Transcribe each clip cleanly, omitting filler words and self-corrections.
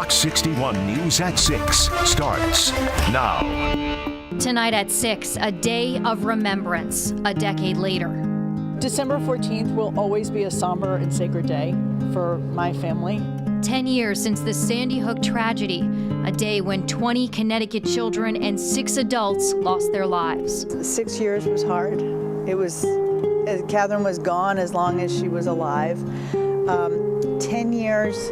Fox 61 News at 6 starts now. Tonight at 6, a day of remembrance, a decade later. December 14th will always be a somber and sacred day for my family. 10 years since the Sandy Hook tragedy, a day when 20 Connecticut children and 6 adults lost their lives. 6 years was hard. It was, Catherine was gone as long as she was alive. 10 years,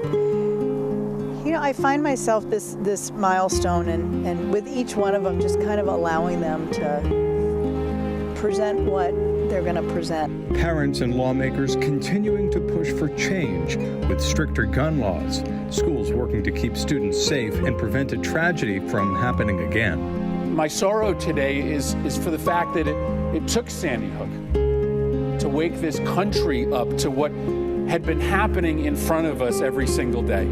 you know, I find myself this milestone and with each one of them just kind of allowing them to present what they're going to present. Parents and lawmakers continuing to push for change with stricter gun laws, schools working to keep students safe and prevent a tragedy from happening again. My sorrow today is for the fact that it took Sandy Hook to wake this country up to what had been happening in front of us every single day.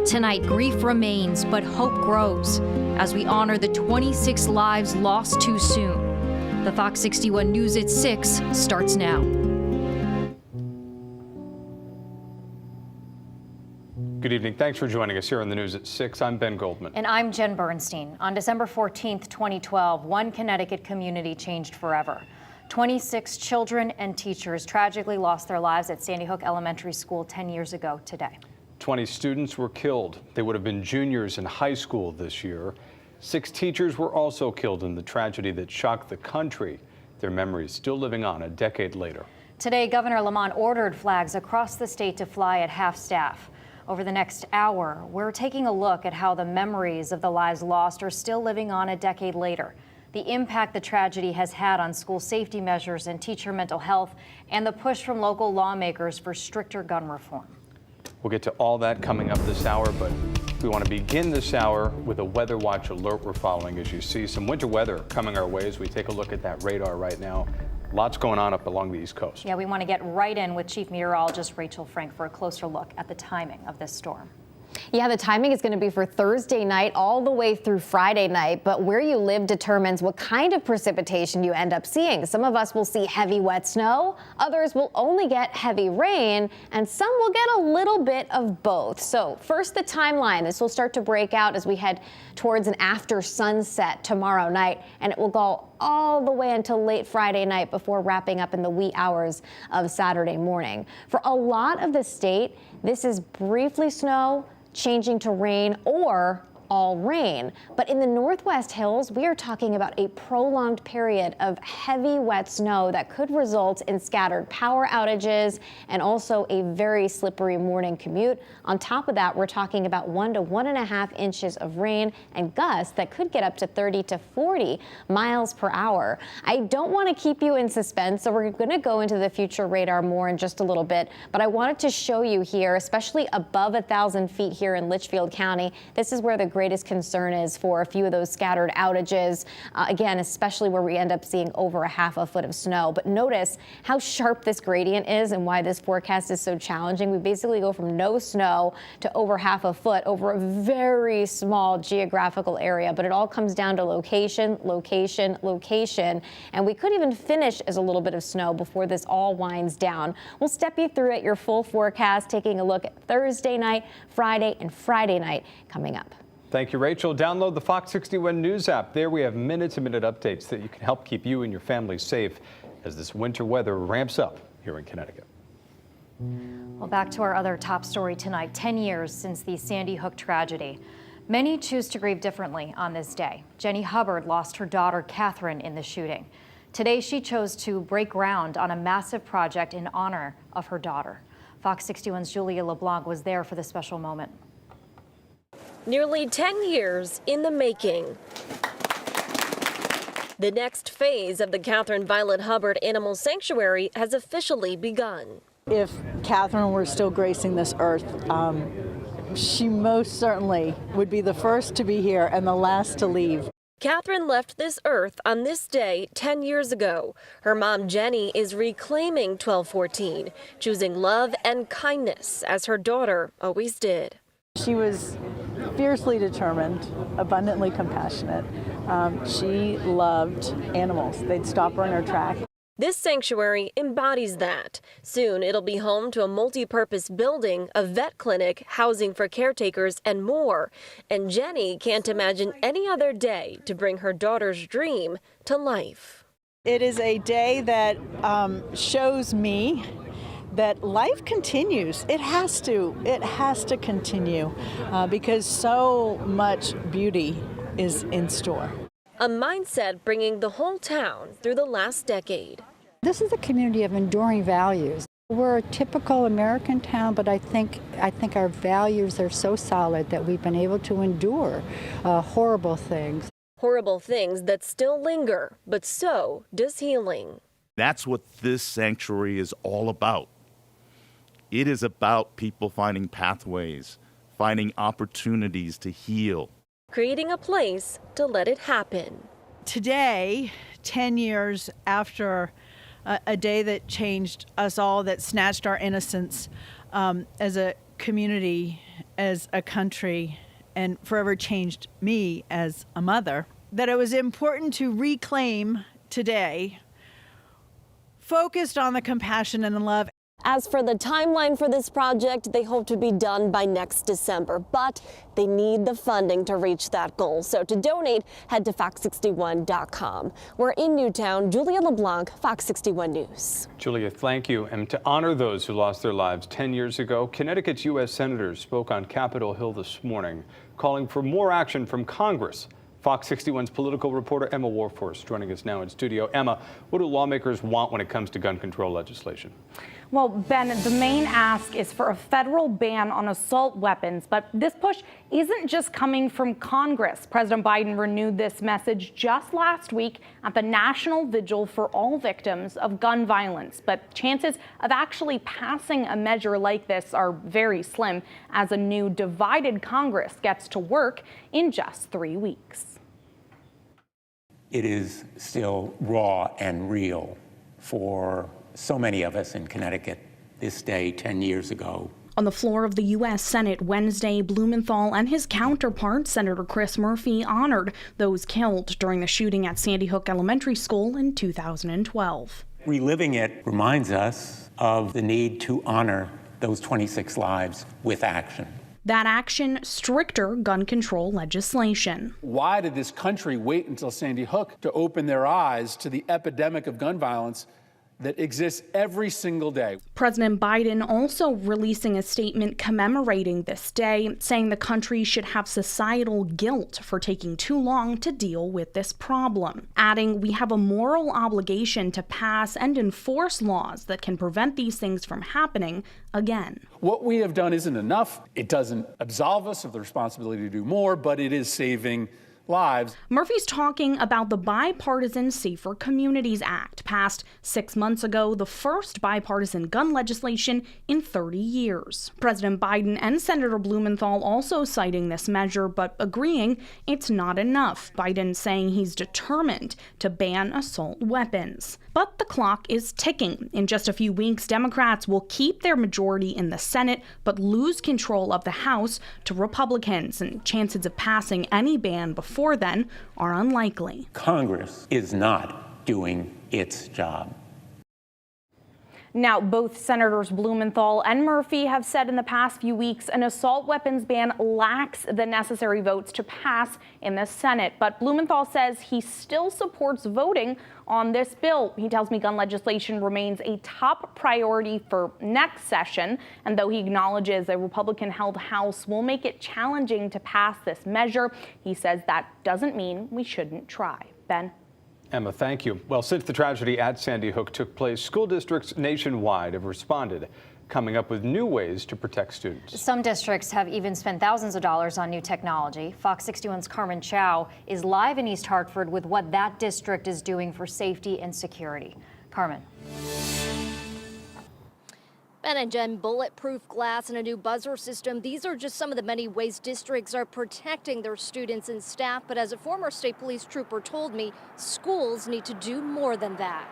Tonight, grief remains, but hope grows as we honor the 26 lives lost too soon. The Fox 61 News at 6 starts now. Good evening. Thanks for joining us here on the News at 6. I'm Ben Goldman. And I'm Jen Bernstein. On December 14th, 2012, one Connecticut community changed forever. 26 children and teachers tragically lost their lives at Sandy Hook Elementary School 10 years ago today. 20 students were killed. They would have been juniors in high school this year. 6 teachers were also killed in the tragedy that shocked the country. Their memories still living on a decade later. Today, Governor Lamont ordered flags across the state to fly at half-staff. Over the next hour, we're taking a look at how the memories of the lives lost are still living on a decade later, the impact the tragedy has had on school safety measures and teacher mental health, and the push from local lawmakers for stricter gun reform. We'll get to all that coming up this hour, but we want to begin this hour with a weather watch alert we're following. As you see, some winter weather coming our way as we take a look at that radar right now. Lots going on up along the East Coast. Yeah, we want to get right in with Chief Meteorologist Rachel Frank for a closer look at the timing of this storm. Yeah, the timing is going to be for Thursday night all the way through Friday night, but where you live determines what kind of precipitation you end up seeing. Some of us will see heavy wet snow, others will only get heavy rain, and some will get a little bit of both. So first, the timeline. This will start to break out as we head towards an after sunset tomorrow night, and it will go all the way until late Friday night before wrapping up in the wee hours of Saturday morning. For a lot of the state, this is briefly snow, changing to rain, or all rain. But in the Northwest Hills, we are talking about a prolonged period of heavy wet snow that could result in scattered power outages and also a very slippery morning commute. On top of that, we're talking about 1 to 1.5 inches of rain and gusts that could get up to 30 to 40 miles per hour. I don't want to keep you in suspense, so we're going to go into the future radar more in just a little bit, but I wanted to show you here, especially above 1,000 feet here in Litchfield County. This is where the greatest concern is for a few of those scattered outages, again, especially where we end up seeing over 1/2 foot of snow. But notice how sharp this gradient is and why this forecast is so challenging. We basically go from no snow to over 1/2 foot over a very small geographical area, but it all comes down to location, location, location, and we could even finish as a little bit of snow before this all winds down. We'll step you through at your full forecast, taking a look at Thursday night, Friday, and Friday night coming up. Thank you, Rachel. Download the Fox 61 News app. There we have minute-to-minute updates that you can help keep you and your family safe as this winter weather ramps up here in Connecticut. Well, back to our other top story tonight, 10 years since the Sandy Hook tragedy. Many choose to grieve differently on this day. Jenny Hubbard lost her daughter, Catherine, in the shooting. Today, she chose to break ground on a massive project in honor of her daughter. Fox 61's Julia LeBlanc was there for the special moment. Nearly 10 years in the making. The next phase of the Catherine Violet Hubbard Animal Sanctuary has officially begun. If Catherine were still gracing this earth, she most certainly would be the first to be here and the last to leave. Catherine left this earth on this day 10 years ago. Her mom, Jenny, is reclaiming 1214, choosing love and kindness as her daughter always did. She was fiercely determined, abundantly compassionate. She loved animals. They'd stop her in her track. This sanctuary embodies that. Soon it'll be home to a multi-purpose building, a vet clinic, housing for caretakers, and more. And Jenny can't imagine any other day to bring her daughter's dream to life. It is a day that shows me that life continues. It has to continue because so much beauty is in store. A mindset bringing the whole town through the last decade. This is a community of enduring values. We're a typical American town, but I think our values are so solid that we've been able to endure horrible things. Horrible things that still linger, but so does healing. That's what this sanctuary is all about. It is about people finding pathways, finding opportunities to heal. Creating a place to let it happen. Today, 10 years after a day that changed us all, that snatched our innocence as a community, as a country, and forever changed me as a mother, that it was important to reclaim today, focused on the compassion and the love. As for the timeline for this project, they hope to be done by next December, but they need the funding to reach that goal. So to donate, head to fox61.com. We're in Newtown. Julia LeBlanc, Fox 61 News. Julia, thank you. And to honor those who lost their lives 10 years ago, Connecticut's U.S. senators spoke on Capitol Hill this morning, calling for more action from Congress. Fox 61's political reporter Emma Warforce joining us now in studio. Emma, what do lawmakers want when it comes to gun control legislation? Well, Ben, the main ask is for a federal ban on assault weapons, but this push isn't just coming from Congress. President Biden renewed this message just last week at the National Vigil for All Victims of Gun Violence. But chances of actually passing a measure like this are very slim as a new divided Congress gets to work in just 3 weeks. It is still raw and real for so many of us in Connecticut this day 10 years ago. On the floor of the U.S. Senate Wednesday, Blumenthal and his counterpart, Senator Chris Murphy, honored those killed during the shooting at Sandy Hook Elementary School in 2012. Reliving it reminds us of the need to honor those 26 lives with action. That action, stricter gun control legislation. Why did this country wait until Sandy Hook to open their eyes to the epidemic of gun violence that exists every single day? President Biden also releasing a statement commemorating this day, saying the country should have societal guilt for taking too long to deal with this problem, adding we have a moral obligation to pass and enforce laws that can prevent these things from happening again. What we have done isn't enough. It doesn't absolve us of the responsibility to do more, but it is saving lives. Murphy's talking about the Bipartisan Safer Communities Act, passed 6 months ago, the first bipartisan gun legislation in 30 years. President Biden and Senator Blumenthal also citing this measure, but agreeing it's not enough. Biden saying he's determined to ban assault weapons. But the clock is ticking. In just a few weeks, Democrats will keep their majority in the Senate, but lose control of the House to Republicans, and chances of passing any ban before then are unlikely. Congress is not doing its job. Now, both Senators Blumenthal and Murphy have said in the past few weeks an assault weapons ban lacks the necessary votes to pass in the Senate. But Blumenthal says he still supports voting on this bill. He tells me gun legislation remains a top priority for next session. And though he acknowledges a Republican-held House will make it challenging to pass this measure, he says that doesn't mean we shouldn't try. Ben? Emma, thank you. Well, since the tragedy at Sandy Hook took place, school districts nationwide have responded, coming up with new ways to protect students. Some districts have even spent thousands of dollars on new technology. Fox 61's Carmen Chow is live in East Hartford with what that district is doing for safety and security. Carmen. Ben and Jen, bulletproof glass and a new buzzer system. These are just some of the many ways districts are protecting their students and staff. But as a former state police trooper told me, schools need to do more than that.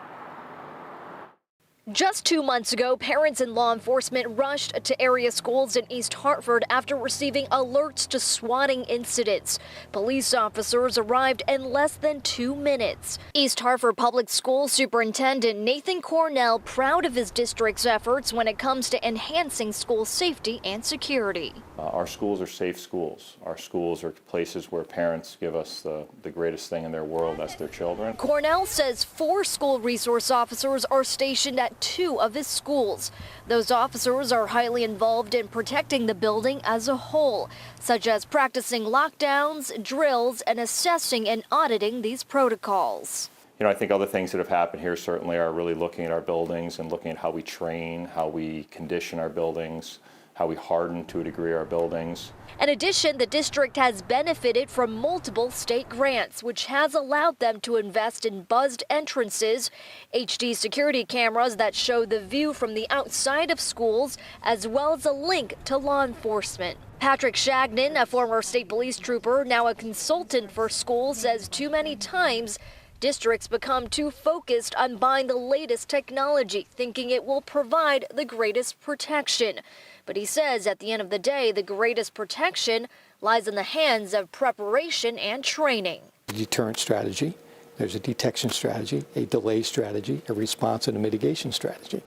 Just 2 months ago, parents and law enforcement rushed to area schools in East Hartford after receiving alerts to swatting incidents. Police officers arrived in less than 2 minutes. East Hartford Public Schools Superintendent Nathan Cornell proud of his district's efforts when it comes to enhancing school safety and security. Our schools are safe schools. Our schools are places where parents give us the greatest thing in their world, that's their children. Cornell says 4 school resource officers are stationed at 2 of his schools. Those officers are highly involved in protecting the building as a whole, such as practicing lockdowns, drills, and assessing and auditing these protocols. You know, I think other things that have happened here certainly are really looking at our buildings and looking at how we train, how we condition our buildings, how we harden to a degree our buildings. In addition, the district has benefited from multiple state grants, which has allowed them to invest in buzzed entrances, HD security cameras that show the view from the outside of schools, as well as a link to law enforcement. Patrick Shagnon, a former state police trooper, now a consultant for schools, says too many times districts become too focused on buying the latest technology, thinking it will provide the greatest protection. But he says at the end of the day, the greatest protection lies in the hands of preparation and training. A deterrent strategy, there's a detection strategy, a delay strategy, a response and a mitigation strategy.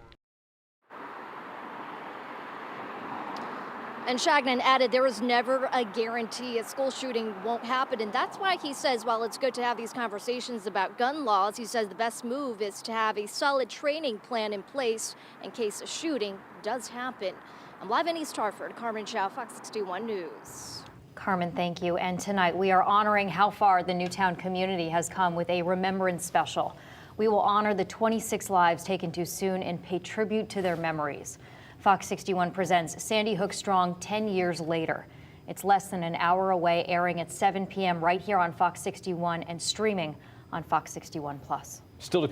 And Shagnon added there is never a guarantee a school shooting won't happen. And that's why he says, while it's good to have these conversations about gun laws, he says the best move is to have a solid training plan in place in case a shooting does happen. I'm live in East Hartford. Carmen Chow, Fox 61 News. Carmen, thank you. And tonight we are honoring how far the Newtown community has come with a remembrance special. We will honor the 26 lives taken too soon and pay tribute to their memories. Fox 61 presents Sandy Hook Strong 10 years later. It's less than an hour away, airing at 7 p.m. right here on Fox 61 and streaming on Fox 61 Plus. Still to